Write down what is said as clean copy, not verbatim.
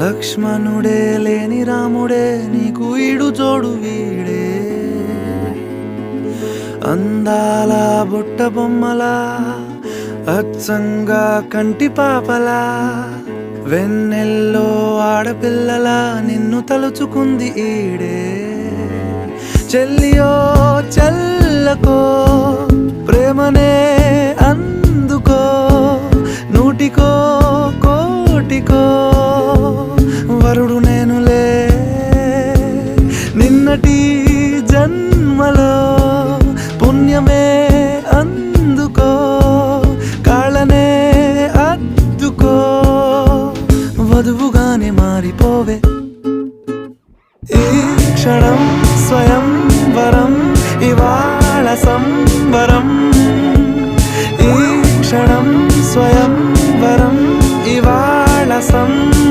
లక్ష్మణుడే లేని రాముడే నీకు ఈడు జోడు వీడే అందాల బుట్ట బొమ్మలా అచ్చంగా కంటి పాపలా వెన్నెల్లో ఆడపిల్లలా నిన్ను తలుచుకుంది ఈడే చెల్లియో చల్లకో ప్రేమనే అందుకో నూటికో కోటికో వరుడు నేనులే నిన్నటి జన్మలో పుణ్యమే అందుకో కాళ్ళనే అద్దుకో వధువుగానే మారిపోవే ఈ క్షణం స్వయం వరం ఇవాళ సంబరం ఈ క్షణం స్వయం